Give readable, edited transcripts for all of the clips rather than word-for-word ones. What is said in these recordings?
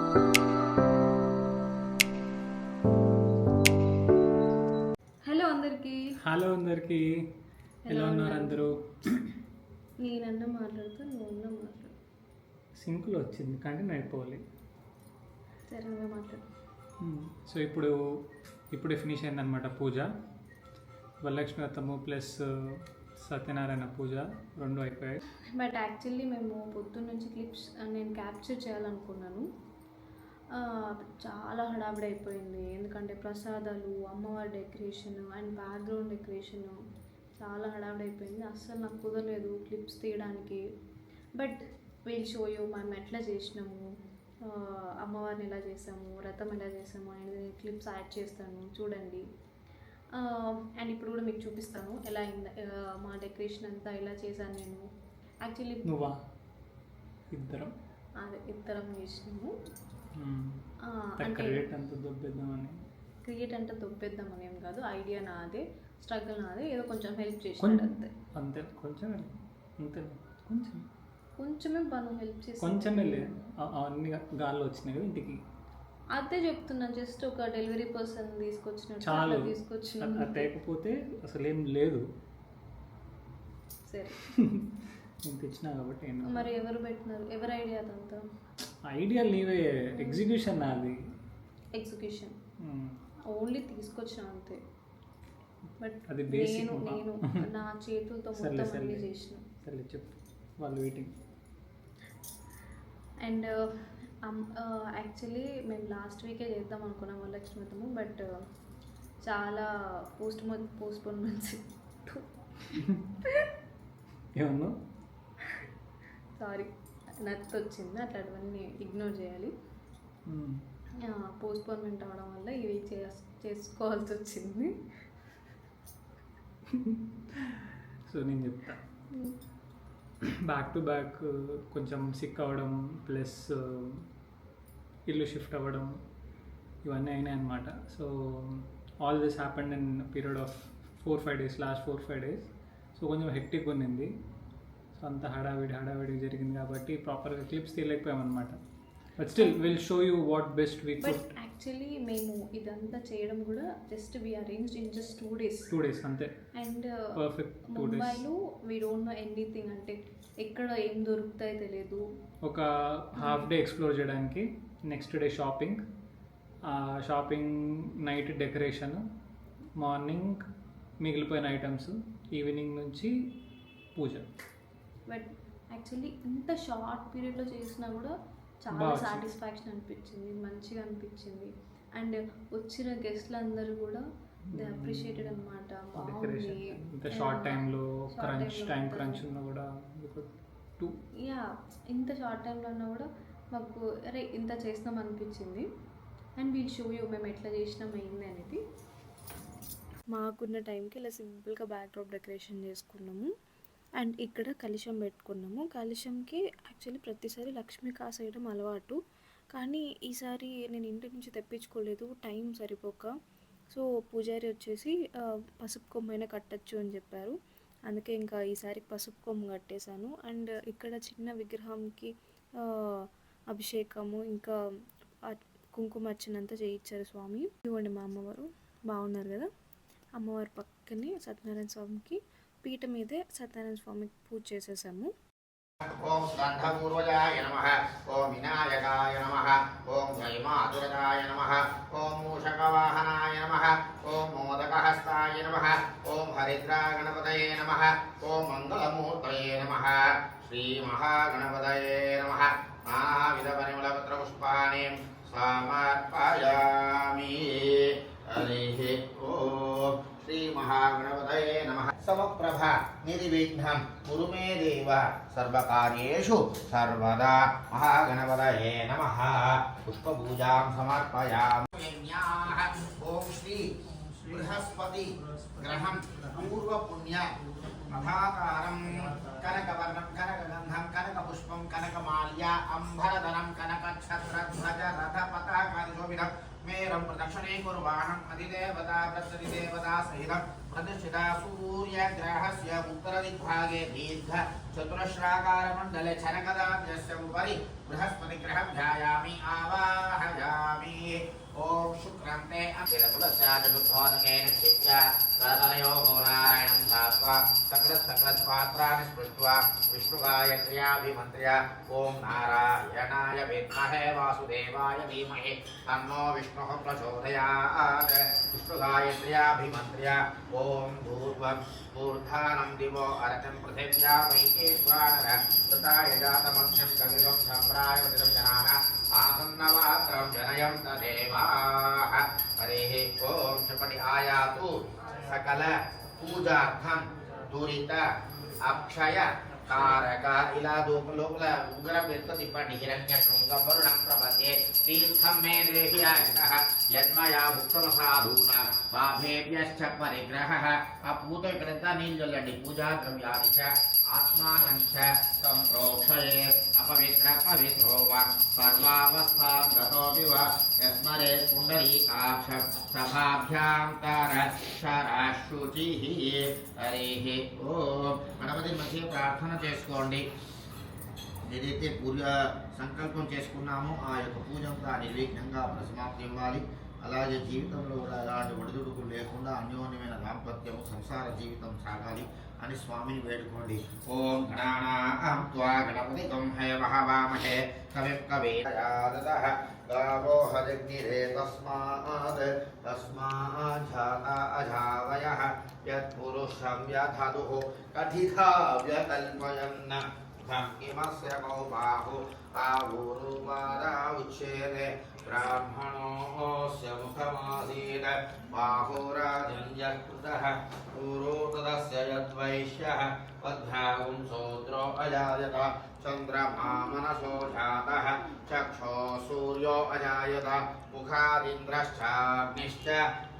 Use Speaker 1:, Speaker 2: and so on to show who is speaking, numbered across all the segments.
Speaker 1: Hello అందరికి ఎలా ఉన్నారు అందరూ?
Speaker 2: నేనన్నా మాట్లాడుతూ నువ్వన్నా మాట్లాడు.
Speaker 1: సింపుల్ వచ్చింది కంటిన్యూ అయిపోవాలి.
Speaker 2: సరే మాట్లాడు.
Speaker 1: సో ఇప్పుడు ఫినిష్ అయిందనమాట పూజ. వరలక్ష్మి వ్రతము ప్లస్ సత్యనారాయణ పూజ రెండు అయిపోయాయి.
Speaker 2: బట్ యాక్చువల్లీ మేము పొద్దున్న నుంచి క్లిప్స్ నేను క్యాప్చర్ చేయాలనుకున్నాను. చాలా హడావిడి అయిపోయింది. ఎందుకంటే ప్రసాదాలు, అమ్మవారి డెకరేషన్ అండ్ బ్యాక్గ్రౌండ్ డెకరేషన్ చాలా హడావిడి అయిపోయింది. అస్సలు నాకు కుదరలేదు క్లిప్స్ తీయడానికి. బట్ వీల్ షో యూ మనం ఎట్లా చేసినాము, అమ్మవారిని ఎలా చేసాము, వ్రతం ఎలా చేసాము అనేది క్లిప్స్ యాడ్ చేస్తాను చూడండి. అండ్ ఇప్పుడు కూడా మీకు చూపిస్తాను ఎలా అయింది మా డెకరేషన్ అంతా ఎలా చేశాను నేను. యాక్చువల్లీ ఇద్దరం చేసినాము. క్రియేట్ అంటే దొబ్బేద్దామని ఏం కాదు, ఐడియా నాదే, స్ట్రగుల్ నాదే, ఏదో కొంచెం హెల్ప్ చేసినాడు అంతే. కొంచెమే పను హెల్ప్ చేసి
Speaker 1: కొంచెమే లేదు, అన్ని గాల్లో వచ్చినాయి కదా ఇంటికి.
Speaker 2: అదే చెప్తున్నాను, జస్ట్ ఒక డెలివరీ పర్సన్ తీసుకొచ్చినట్టు
Speaker 1: చాలా
Speaker 2: తీసుకొచ్చిన.
Speaker 1: లేకపోతే అసలు ఏం లేదు.
Speaker 2: సరే
Speaker 1: నేను తెచ్చినా కాబట్టి.
Speaker 2: మరి ఎవరు పెట్టినారు, ఎవరి ఐడియా అదంతా?
Speaker 1: ఐడియా నీవే, ఎగ్జిక్యూషన్ నాది.
Speaker 2: ఎగ్జిక్యూషన్ ఓన్లీ తీసుకొచ్చిన అంతే. బట్
Speaker 1: అది
Speaker 2: నేను నా చేతులతో మొత్తం అన్నీ చేసిన.
Speaker 1: సరే చెప్పు, వాళ్ళు వెయిటింగ్.
Speaker 2: అండ్ యాక్చువల్లీ మేము లాస్ట్ వీకే చేద్దాం అనుకున్నాం వరలక్ష్మి వ్రతము. బట్ చాలా పోస్ట్పోన్మెంట్స్.
Speaker 1: ఏమన్నా
Speaker 2: సారీ, నత్తి వచ్చింది, అట్లాంటివన్నీ ఇగ్నోర్ చేయాలి. పోస్ట్పోన్మెంట్ అవ్వడం వల్ల ఇవి చేసుకోవాల్సి వచ్చింది.
Speaker 1: సో నేను చెప్తా, బ్యాక్ టు బ్యాక్ కొంచెం సిక్ అవ్వడం ప్లస్ ఇల్లు షిఫ్ట్ అవ్వడం ఇవన్నీ అయినాయి అన్నమాట. So all this happened in period of 4-5 days, last 4-5 days. So కొంచెం హెక్టిక్ ఉన్నింది. సో అంత హడావిడి జరిగింది కాబట్టి ప్రాపర్గా క్లిప్స్ తీయలేకపోయామన్నమాట. But still will show you what best we could.
Speaker 2: But actually మేము ఇదంతా చేయడం కూడా just we arranged in just 2 days
Speaker 1: అంతే.
Speaker 2: And
Speaker 1: perfect 2 days.
Speaker 2: ముంబైలో వీ డోంట్ నో ఎనీథింగ్, అంటే ఎక్కడ ఏం దొరుకుతాయో తెలియదు.
Speaker 1: ఒక హాఫ్ డే ఎక్స్ప్లోర్ చేయడానికి, next day shopping, night decoration, morning మిగిలిపోయిన ఐటమ్స్, ఈవినింగ్ నుంచి పూజ.
Speaker 2: బట్ యాక్చువల్లీ ఇంత షార్ట్ పీరియడ్లో చేసినా కూడా చాలా సాటిస్ఫాక్షన్ అనిపించింది, మంచిగా అనిపించింది. అండ్ వచ్చిన గెస్ట్లు అందరూ కూడా దే అప్రిషియేటెడ్ అనమాట. బాగుంది
Speaker 1: ఇంత షార్ట్ టైంలో, టైం క్రంచ్ ఉన్నా కూడా
Speaker 2: ఇంత షార్ట్ టైంలో ఉన్నా కూడా మాకు అరే ఇంత చేస్తాం అనిపించింది. అండ్ వీల్ షో యూ మేము ఎట్లా చేసినాం అయింది అనేది. మాకున్న టైంకి ఇలా సింపుల్గా బ్యాక్డ్రాప్ డెకరేషన్ చేసుకున్నాము. అండ్ ఇక్కడ కలశం పెట్టుకున్నాము. కలశంకి యాక్చువల్లీ ప్రతిసారి లక్ష్మీ కాసేయడం అలవాటు, కానీ ఈసారి నేను ఇంటి నుంచి తెప్పించుకోలేదు టైం సరిపోక. సో పూజారి వచ్చేసి పసుపు కొమ్మైనా కట్టచ్చు అని చెప్పారు. అందుకే ఇంకా ఈసారి పసుపు కొమ్ము కట్టేశాను. అండ్ ఇక్కడ చిన్న విగ్రహంకి అభిషేకము ఇంకా కుంకుమ అర్చనంతా చేయించారు స్వామి. ఇవ్వండి మా అమ్మవారు బాగున్నారు కదా. అమ్మవారి పక్కనే సత్యనారాయణ స్వామికి పీఠ మీదే సత్యనారాయణ స్వామికి పూజ చేసేసాము.
Speaker 3: ఓం స్కంధపూర్వజాయ నమః, ఓం వినాయకాయ నమః, ఓం జయమాతురజాయ నమః, ఓం మూషకవాహనాయ నమః, ఓం మోదకహస్తాయ నమః, ఓం హరిద్రాగణపతయే నమః, ఓం మంగళమూర్తయే నమః, శ్రీ మహాగణపతయే నమః. నానావిధ పరిమళపత్రపుష్పాణి సమర్పయామి. హరి ఓం శ్రీ మహాగణపతయే నమః. సమప్రభ నిర్విఘ్నం కురు మే దేవ సర్వకార్యేషు సర్వదా. మహాగణపతయే నమః. పుష్పపూజాం సమర్పయామి. ఓం శ్రీ బృహస్పతి గ్రహం పూర్వపుణ్య ప్రభాకారం కనకవర్ణం కనకగంధం కనకపుష్పం కనకమాల్య అంబరధరం కనకఛత్రధ్వజ రథ పతాకాదిశోభితం మేరం ప్రదక్షిణే కుర్వాణం అధిదేవతా ప్రతిదేవతా సహితం प्रतिष्ठिता सूर्यग्रहस्य उत्तरदिग्भागे दीर्घ चतुरस्राकारमण्डले छनकदाद्यस्य उपरि बृहस्पतिग्रहं ध्यायामि आवाहयामि। ओम शुक्रान्ते अखिलकुलस्यादुद्धोदकेन क्षिप्य करतलयोः नारायणं ध्यात्वा सकृत्पात्राणि स्पृष्ट्वा विष्णुगायत्र्याभिमन्त्र्य ओम नारायणाय विद्महे वासुदेवाय धीमहि तन्नो विष्णुः प्रचोदयात्। विष्णुगायत्र्याभिमन्त्र्य ओम धूर्वं मूर्धानं दिवो अर्घ्यं पृथिव्या वैकेश्वरानः तथा यजातमध्यं कविरं सम्रायवतिं जनाना आसन्नवात्रं जनयं तदेवाः। हरिः ओम चपटि आयातु सकल पूजार्थं दुरित अक्षय कारक इला लोकल उग्र व्यक्तिपणि हिरण्य शृंग वरुणं प्रपद्ये तीर्थं मे देहि आयतः यन्मया भुक्तमसाधूना वाभेभ्यश्च परिग्रहः। अपूत कृता नील्जलडि पूजा द्रव्यानि च आत्मानं च संप्रोक्षयेत् अपवित्र पवित्रो वा सर्वावस्थां गतोऽपि वा यस्मरेत् पुण्डरीकाक्षं सभाभ्यां तरशरशुचिः। हरिः ओम గణపతి మధ్య ప్రార్థన చేసుకోండి। ఏదైతే పూజ సంకల్పం చేసుకున్నామో ఆ యొక్క పూజ అంతా నిర్విఘ్నంగా సమాప్తి ఇవ్వాలి। అలాగే జీవితంలో కూడా ఎలాంటి ఒడిదుడుకులు లేకుండా అన్యోన్యమైన దాంపత్యము సంసార జీవితం సాగాలి అని స్వామిని వేడుకోండి। ఓం గణానాం త్వా గణపతిం హయమహవామహే కవిం కవీనాదదః గావో హరిగ్నిరే తస్మాత్ జాతా అజావయః యత్పురుషం యథాదుః కథితా వ్యకల్పయన్న కిమస్య కౌబాహు ఆవురుపాదా ఉచ్యేతే ब्राह्मणोऽस्य मुखमासीत् बाहुराजन्यकृतः पूरो तदस्य यद्वैश्यः पद्भ्यागुं शूद्रो अजायत चन्द्रमा मनसो जातः चक्षो सूर्यो अजायत मुखादिन्द्रश्चाग्निश्च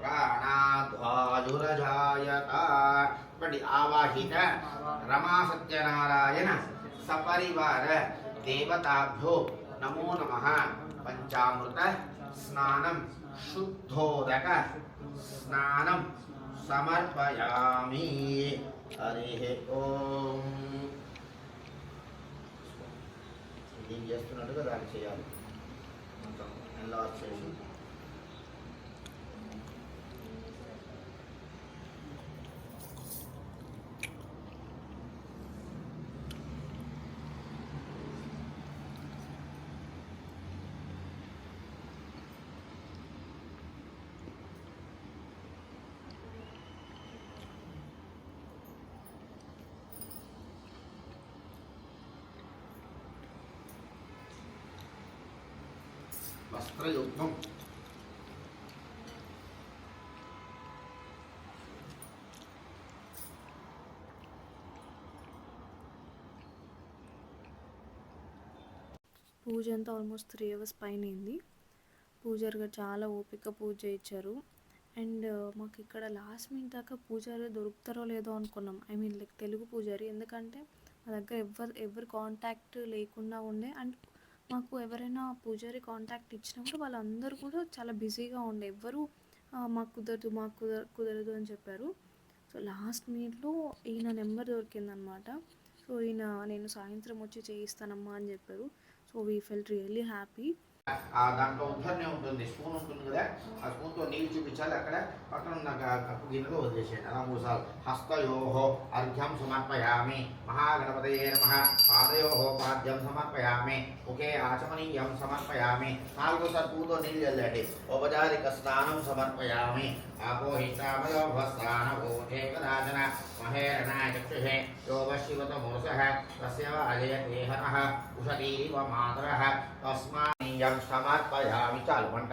Speaker 3: प्राणाद्वायुरजायत। बड़ी आवाहित रमा सत्यनारायण सपरिवार देवताभ्यो नमो नमः। पंचामृत स्नानं शुद्धोदक स्नानं समर्पयामि। हरिः ओम ఇది చేస్తున్నట్టుగా దాన్ని చేయాలి। మొత్తం ఎన్లార్జ్ చేసి వస్త్రయుగ్మం
Speaker 2: పూజ అంతా ఆల్మోస్ట్ 3 అవర్స్ పైన అయింది। పూజారి గారు చాలా ఓపిక పూజ చేయించారు। అండ్ మాకు ఇక్కడ లాస్ట్ మినిట్ దాకా పూజారి దొరుకుతారో లేదో అనుకున్నాం, ఐ మీన్ లైక్ తెలుగు పూజారి, ఎందుకంటే మా దగ్గర ఎవరు కాంటాక్ట్ లేకుండా ఉండే। అండ్ మాకు ఎవరైనా పూజారి కాంటాక్ట్ ఇచ్చినప్పుడు వాళ్ళందరూ కూడా చాలా బిజీగా ఉండే, ఎవ్వరు మాకు కుదరదు అని చెప్పారు। సో లాస్ట్ మినిట్లో ఈయన నెంబర్ దొరికిందనమాట। సో ఈయన నేను సాయంత్రం వచ్చి చేయిస్తానమ్మా అని చెప్పారు। So we felt really happy.
Speaker 3: దాంట్లో ఉద్ధరణి ఉంటుంది, స్పూన్ ఉంటుంది కదా, ఆ స్పూన్తో నీళ్ళు చూపించాలి, అక్కడ పక్కన ఉన్న కప్పు గిన్నెలో వదిలేసేయండి అలా 3 సార్లు। హస్తయోః అర్ఘ్యం సమర్పయామి మహాగణపతయే నమః, పాదయోః పాద్యం సమర్పయామి, ముఖే ఆచమనీయం సమర్పయామి, 4 స్పూన్తో నీళ్ళు చల్లండి। ఔపచారిక స్నానం సమర్పయామి। ఆపోహితామయో భస్నానభూతే కదాచన మహేరణాయ చక్షుషే యోగశివత మూర్సః తస్య వాజయదేహనః ఉషతీవ మాతరః తస్మానీయం సమర్పయామి। చాలు వంట।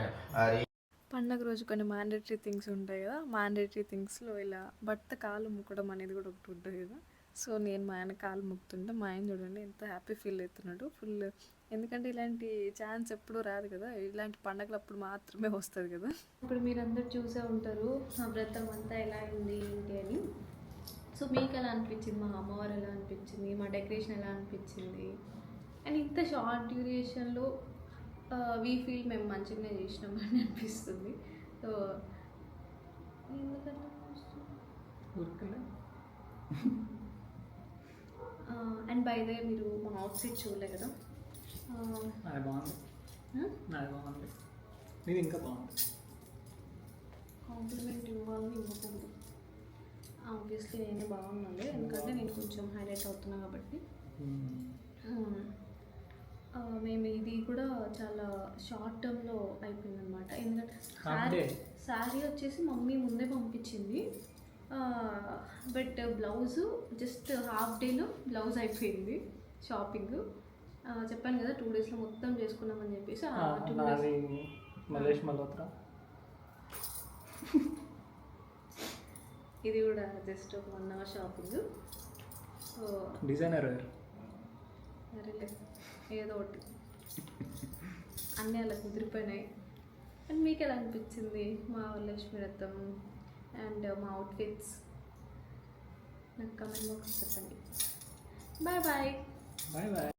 Speaker 2: పండగ రోజు కొన్ని మ్యాండేటరీ థింగ్స్ ఉంటాయి కదా, మ్యాండేటరీ థింగ్స్లో ఇలా భర్త కాలు ముక్కడం అనేది కూడా ఒకటి ఉంటుంది కదా। సో నేను మా ఆయన కాలు ముక్తుంటే మా ఆయన చూడండి ఎంత హ్యాపీ ఫీల్ అవుతున్నాడు ఫుల్, ఎందుకంటే ఇలాంటి ఛాన్స్ ఎప్పుడూ రాదు కదా, ఇలాంటి పండగలు అప్పుడు మాత్రమే వస్తుంది కదా। ఇప్పుడు మీరందరూ చూసే ఉంటారు మా వ్రతం అంతా ఎలా అయింది ఏంటి అని। సో మీకు ఎలా అనిపించింది, మా అమ్మవారు ఎలా అనిపించింది, మా డెకరేషన్ ఎలా అనిపించింది, అండ్ ఇంత షార్ట్ డ్యూరేషన్లో వీ ఫీల్ మేము మంచిగానే చేసినామని అనిపిస్తుంది। సో ఎందుకంటే
Speaker 1: ఊరికెళ్ళి
Speaker 2: అండ్ బై ద మీరు మా అవుట్ఫిట్ చూడలే కదా.
Speaker 1: అది బాగుంది, నాది బాగుంది, నీది ఇంకా బాగుంది.
Speaker 2: కాంప్లిమెంట్ ఇవ్వాలని ఇవ్వకూడదు. ఆబ్వియస్లీ నేనే బాగున్నాను, ఎందుకంటే నేను కొంచెం హైలైట్ అవుతున్నా కాబట్టి. మేము ఇది కూడా చాలా షార్ట్ టర్మ్లో అయిపోయింది అనమాట. ఎందుకంటే శారీ వచ్చేసి మమ్మీ ముందే పంపించింది, బట్ బ్లౌజు జస్ట్ హాఫ్ డేలో బ్లౌజ్ అయిపోయింది షాపింగ్. చెప్పాను కదా 2 డేస్లో మొత్తం చేసుకున్నామని చెప్పేసి. 2 డేస్
Speaker 1: మలేష్ మల్హోత్రా.
Speaker 2: ఇది కూడా జస్ట్ ఒక 1 hour shopping. So
Speaker 1: designer wear
Speaker 2: సరేలే ఏదో ఒకటి అన్నీ అలా కుదిరిపోయినాయి. అండ్ మీకు ఎలా అనిపించింది మా లక్ష్మీ రథం అండ్ మా అవుట్ఫిట్స్? నాకు కమెంట్ బాక్స్ చెప్పండి. Bye bye.
Speaker 1: Bye bye.